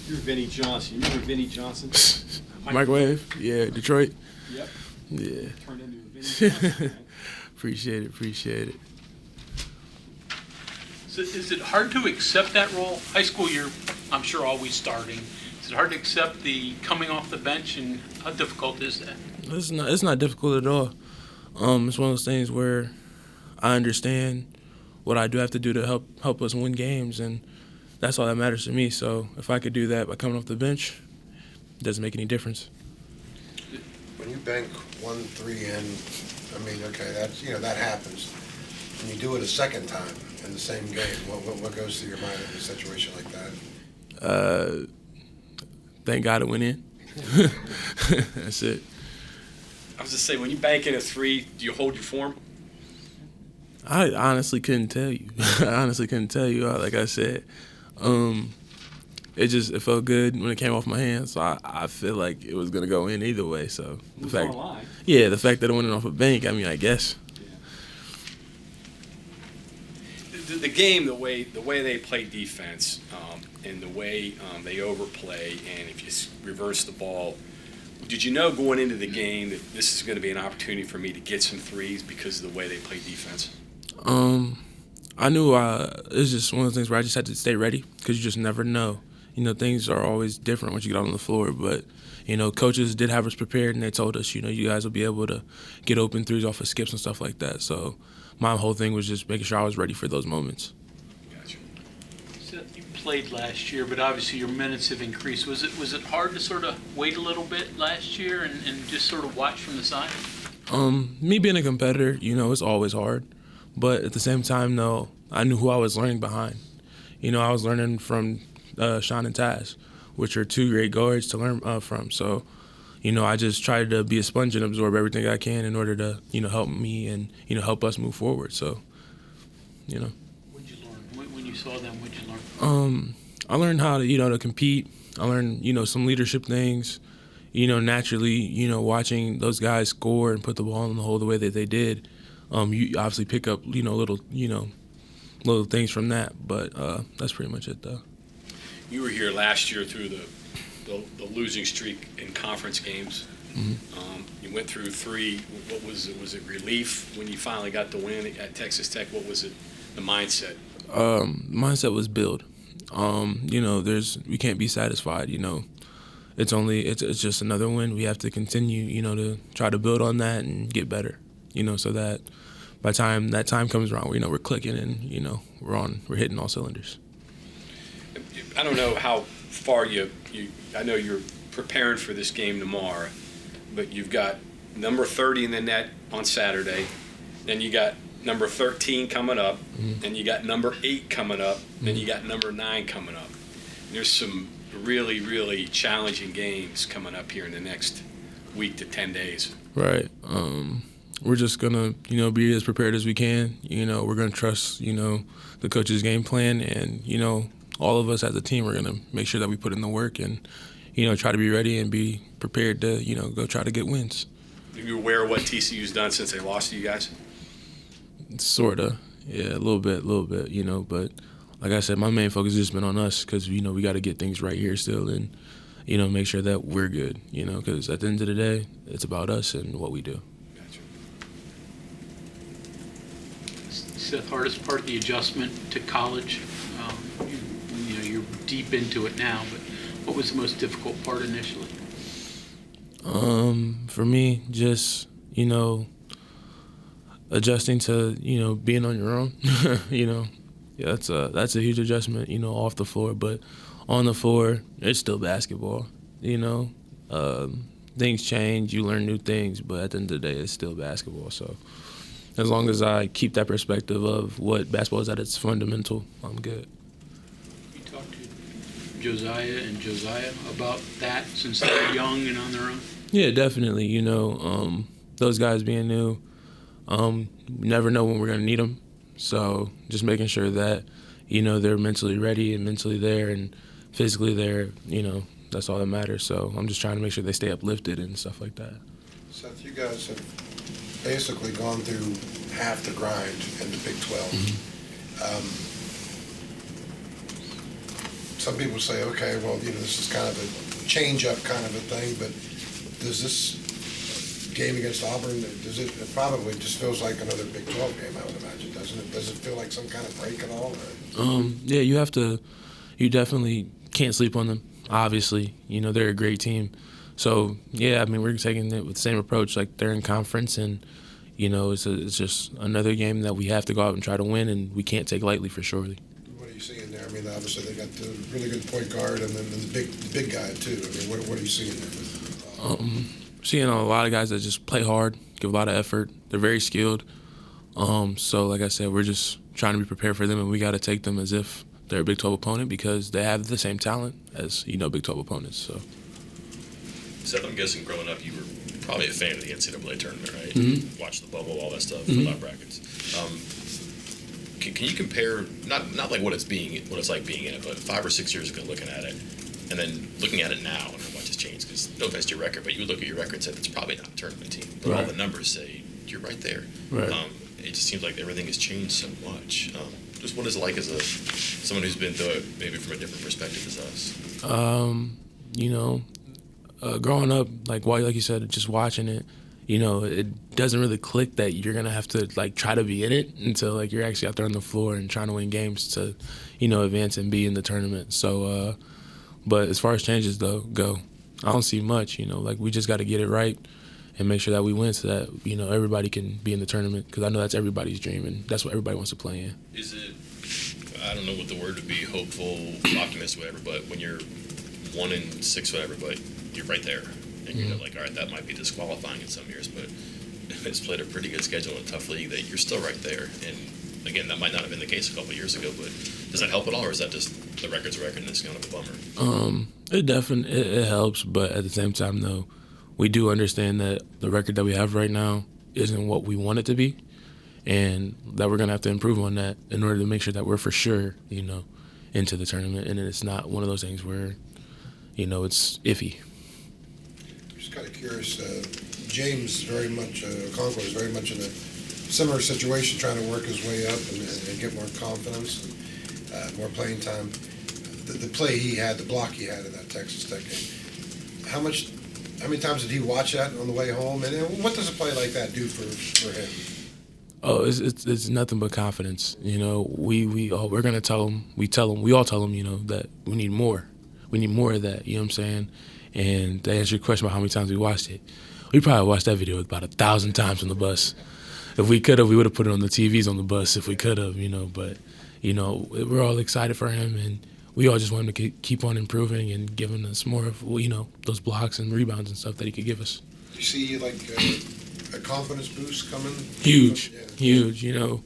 You're Vinnie Johnson. You remember Vinnie Johnson? Microwave? Yeah, Detroit? Yep. Yeah. Turned into a Vinnie Johnson, man. Appreciate it. So is it hard to accept that role? High school, you're, I'm sure, always starting. Is it hard to accept the coming off the bench, and how difficult is that? It's not difficult at all. It's one of those things where I understand what I do have to do to help us win games, and that's all that matters to me. So if I could do that by coming off the bench, it doesn't make any difference. When you bank 1-3 in, I mean, okay, that's, that happens. And you do it a second time in the same game, what goes through your mind in a situation like that? Thank God it went in. That's it. I was just saying, when you bank in a 3, do you hold your form? I honestly couldn't tell you. Like I said, it felt good when it came off my hands. So I feel like it was gonna go in either way. So the fact that it went in off a bank, I mean, I guess. Yeah. The game, the way they play defense, and the way they overplay, and if you reverse the ball. Did you know going into the game that this is going to be an opportunity for me to get some threes because of the way they play defense? I knew it was just one of those things where I just had to stay ready because you just never know. Things are always different once you get out on the floor. But, coaches did have us prepared, and they told us, you guys will be able to get open threes off of skips and stuff like that. So my whole thing was just making sure I was ready for those moments. Gotcha. Seth, you played last year, but obviously your minutes have increased. Was it hard to sort of wait a little bit last year and just sort of watch from the side? Me being a competitor, it's always hard. But at the same time, though, I knew who I was learning behind. I was learning from Sean and Taz, which are two great guards to learn from. So, I just tried to be a sponge and absorb everything I can in order to, help me and, help us move forward. So, What'd you learn? When you saw them, what'd you learn? I learned how to, to compete. I learned, some leadership things. Naturally, watching those guys score and put the ball in the hole the way that they did. You obviously pick up, little things from that. But that's pretty much it, though. You were here last year through the losing streak in conference games. Mm-hmm. You went through 3. What was it? Was it relief when you finally got the win at Texas Tech? What was it? The mindset? Mindset was build. We can't be satisfied. It's just another win. We have to continue, to try to build on that and get better. So that by the time that time comes around, we're clicking and we're hitting all cylinders. I don't know how far you I know you're preparing for this game tomorrow, but you've got number 30 in the net on Saturday, then you got number 13 coming up, mm-hmm. and you got number 8 coming up, mm-hmm. then you got number 9 coming up. There's some really, really challenging games coming up here in the next week to 10 days. Right. We're just gonna, be as prepared as we can. We're gonna trust, the coach's game plan, and all of us as a team are gonna make sure that we put in the work and, try to be ready and be prepared to, go try to get wins. Are you aware of what TCU's done since they lost to you guys? Sorta, yeah, a little bit, but like I said, my main focus has just been on us because, we got to get things right here still and, make sure that we're good, because at the end of the day, it's about us and what we do. Gotcha. Seth, hardest part of the adjustment to college? You're deep into it now, but what was the most difficult part initially? For me, just, adjusting to, being on your own, Yeah, that's a huge adjustment, off the floor. But on the floor, it's still basketball, Things change, you learn new things, but at the end of the day, it's still basketball. So as long as I keep that perspective of what basketball is at its fundamental, I'm good. You talked to Josiah and Josiah about that since they're young and on their own? Yeah, definitely. Those guys being new, never know when we're going to need them. So just making sure that, they're mentally ready and mentally there and physically there, that's all that matters. So I'm just trying to make sure they stay uplifted and stuff like that. Seth, you guys have basically gone through half the grind in the Big 12. Mm-hmm. some people say, okay, well, this is kind of a change-up kind of a thing, but does this game against Auburn, it probably just feels like another Big 12 game, I would imagine, doesn't it? Does it feel like some kind of break at all? Yeah, you definitely can't sleep on them, obviously. They're a great team. So, yeah, I mean, we're taking it with the same approach. Like, they're in conference, and, it's just another game that we have to go out and try to win, and we can't take lightly for surely. What are you seeing there? I mean, obviously they got the really good point guard and then the big guy, too. I mean, what are you seeing there? Seeing a lot of guys that just play hard, give a lot of effort. They're very skilled. So, like I said, we're just trying to be prepared for them, and we got to take them as if they're a Big 12 opponent because they have the same talent as, Big 12 opponents. So, Seth, I'm guessing growing up you were probably a fan of the NCAA tournament, right? Mm-hmm. Watch the bubble, all that stuff, Mm-hmm. fill out brackets. Can you compare not like what it's like being in it, but 5 or 6 years ago looking at it, and then looking at it now and how much has changed? Because no offense to your record, but you would look at your record and say it's probably not a tournament team, but all Right. the numbers say you're right there. Right. It just seems like everything has changed so much. Just what is it like as someone who's been through it maybe from a different perspective as us? Growing up, like you said, just watching it, it doesn't really click that you're going to have to, try to be in it until, you're actually out there on the floor and trying to win games to, advance and be in the tournament. So, but as far as changes, go, I don't see much, we just got to get it right and make sure that we win so that, everybody can be in the tournament because I know that's everybody's dream and that's what everybody wants to play in. Is it, I don't know what the word would be, hopeful, optimist, whatever, but when you're 1-6, whatever, but you're right there. And you're like, all right, that might be disqualifying in some years, but it's played a pretty good schedule in a tough league that you're still right there. And again, that might not have been the case a couple of years ago, but does that help at all, or is that just the record's a record and it's kind of a bummer? It definitely it helps, but at the same time, though, we do understand that the record that we have right now isn't what we want it to be, and that we're gonna have to improve on that in order to make sure that we're for sure, into the tournament, and it's not one of those things where, it's iffy. Just kind of curious, James Concord is very much in a similar situation, trying to work his way up and get more confidence and more playing time. The play he had, the block he had in that Texas Tech game, how many times did he watch that on the way home? And what does a play like that do for him? Oh, it's nothing but confidence. We're gonna tell him. We all tell him. That we need more. We need more of that. You know what I'm saying? And to answer your question about how many times we watched it, we probably watched that video about 1,000 times on the bus. If we could have, we would have put it on the TVs on the bus. If we could have, But we're all excited for him, and we all just want him to keep on improving and giving us more of those blocks and rebounds and stuff that he could give us. You see a confidence boost coming? Huge. Yeah.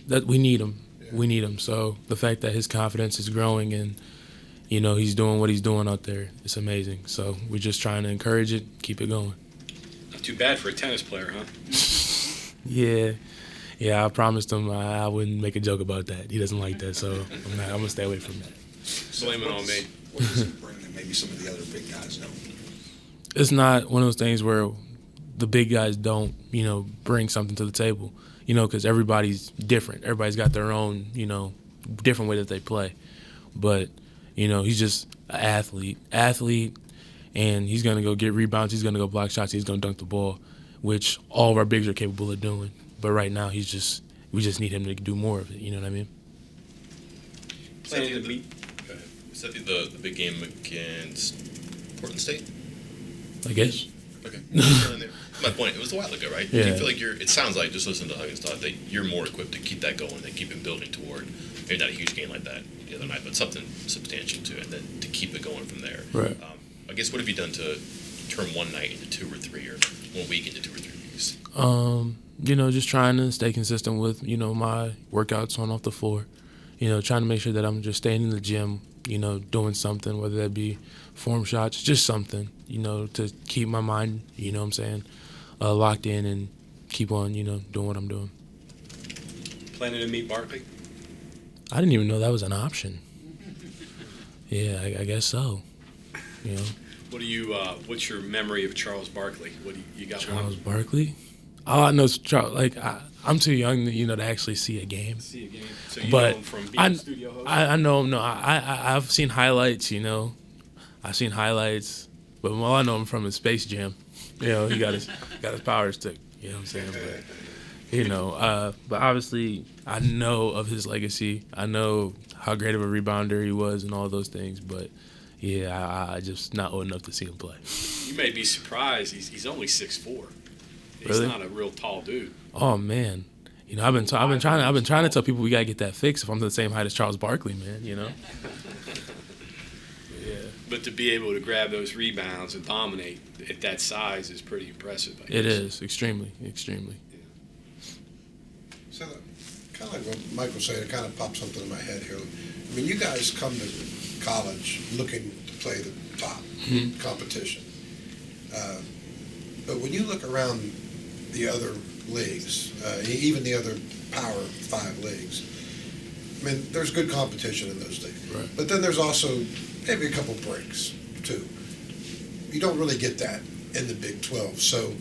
That we need him. Yeah. We need him. So the fact that his confidence is growing and he's doing what he's doing out there, it's amazing. So we're just trying to encourage it, keep it going. Not too bad for a tennis player, huh? Yeah. I promised him I wouldn't make a joke about that. He doesn't like that, so I'm gonna stay away from that. Blame it on me. What does he bring that maybe some of the other big guys don't? It's not one of those things where the big guys don't, bring something to the table, because everybody's different. Everybody's got their own, different way that they play. But, he's just an athlete, and he's going to go get rebounds. He's going to go block shots. He's going to dunk the ball, which all of our bigs are capable of doing. But right now, we just need him to do more of it. You know what I mean? Planning to meet. Go ahead. Is that the big game against Portland State? I guess. Okay. My point, it was a while ago, right? Yeah. Do you feel like it sounds like, just listening to Huggins talk, that you're more equipped to keep that going and keep it building toward, maybe not a huge game like that the other night, but something substantial to it, and then to keep it going from there. Right. I guess, what have you done to turn one night into 2 or 3, or 1 week into 2 or 3 weeks? Just trying to stay consistent with, my workouts on off the floor. Trying to make sure that I'm just staying in the gym, doing something, whether that be form shots, just something, to keep my mind, locked in and keep on, doing what I'm doing. Planning to meet Barkley? I didn't even know that was an option. Yeah, I guess so. What do you? What's your memory of Charles Barkley? What do you got? Charles Barkley? All I know is I'm too young to actually see a game. See a game. So you know But him from being I, a studio host? I know him. No, I've seen highlights. I've seen highlights, but all I know him from is Space Jam. He got his power stick. You know what I'm saying? But obviously I know of his legacy. I know how great of a rebounder he was and all those things. But yeah, I just not old enough to see him play. You may be surprised. He's only 6'4". He's Really? not a real tall dude. Oh man, I've been trying to tell people we gotta get that fixed. If I'm the same height as Charles Barkley, man, Yeah. But to be able to grab those rebounds and dominate at that size is pretty impressive. I guess. It is extremely, extremely. So, kind of like what Mike was saying, it kind of popped something in my head here. I mean, you guys come to college looking to play the top competition. But when you look around the other leagues, even the other Power 5 leagues, I mean, there's good competition in those leagues. Right. But then there's also maybe a couple breaks, too. You don't really get that in the Big 12. So,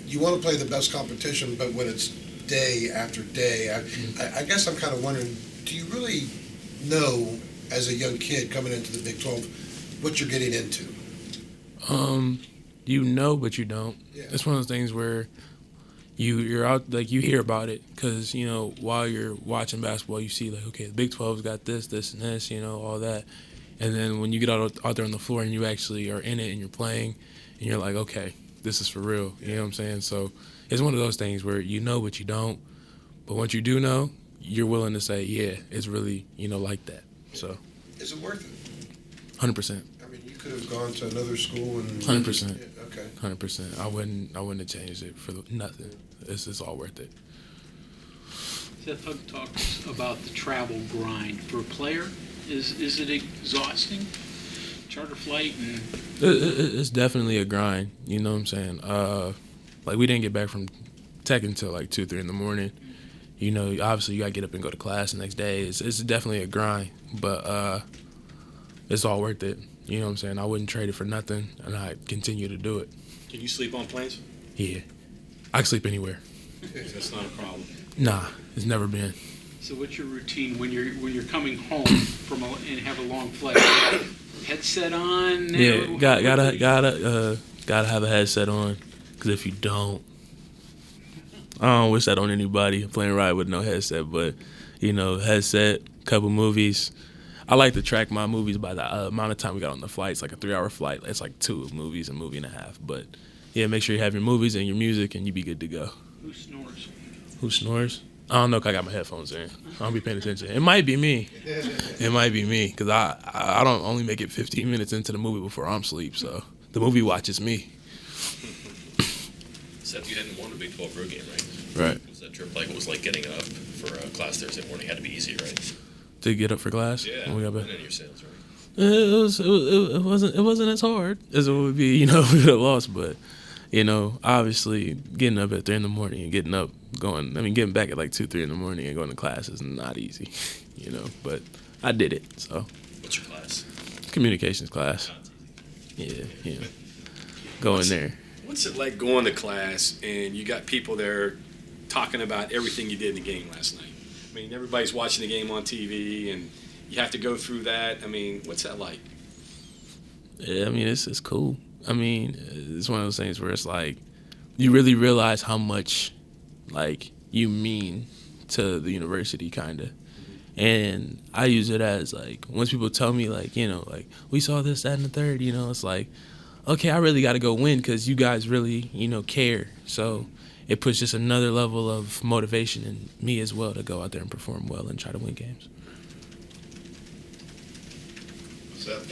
you want to play the best competition, but when it's day after day, I guess I'm kind of wondering, do you really know, as a young kid coming into the Big 12, what you're getting into? But you don't. Yeah. It's one of those things where you're out, you hear about it because, while you're watching basketball, you see, okay, the Big 12's got this, and this, all that. And then when you get out there on the floor and you actually are in it and you're playing, and you're like, okay, this is for real. You know what I'm saying? So it's one of those things where but you don't. But once you do know, you're willing to say, yeah, it's really, like that. So. Is it worth it? 100%. I mean, you could have gone to another school and... 100%. Yeah, okay. 100%. I wouldn't have changed it for nothing. It's all worth it. Seth Hug talks about the travel grind for a player. Is it exhausting? Charter flight and It's definitely a grind. You know what I'm saying? We didn't get back from tech until 2, 3 in the morning. Obviously you gotta get up and go to class the next day. It's definitely a grind, but it's all worth it. You know what I'm saying? I wouldn't trade it for nothing, and I'd continue to do it. Can you sleep on planes? Yeah, I can sleep anywhere. That's not a problem. Nah, it's never been. so what's your routine when you're coming home and have a long flight? Headset on? Yeah, gotta have a headset on, because if you don't, I don't wish that on anybody playing ride with no headset, but headset, couple movies. I like to track my movies by the amount of time we got on the flight. It's like a 3-hour flight. It's 2 movies, a movie and a half. But yeah, make sure you have your movies and your music, and you be good to go. Who snores? Who snores? I don't know, 'cause I got my headphones in. I don't be paying attention. It might be me. It might be me, because I don't only make it 15 minutes into the movie before I'm asleep. So the movie watches me. Seth, you hadn't won a Big 12 road game, right? Right. Was that trip it was like getting up for class Thursday morning? Had to be easy, right? To get up for class. Yeah. When we got back. And in your sales, right? It wasn't as hard as it would be, if we would have lost. But, obviously getting up at 3 in the morning and getting back at 2, 3 in the morning and going to class is not easy, But I did it. So. What's your class? Communications class. Yeah. Go in there. What's it like going to class and you got people there talking about everything you did in the game last night? I mean, everybody's watching the game on TV, and you have to go through that. I mean, what's that like? Yeah, it's cool. It's one of those things where it's you really realize how much, you mean to the university, kind of. And I use it as, once people tell me, we saw this, that, and the third, it's okay, I really got to go win because you guys really, care. So it puts just another level of motivation in me as well to go out there and perform well and try to win games.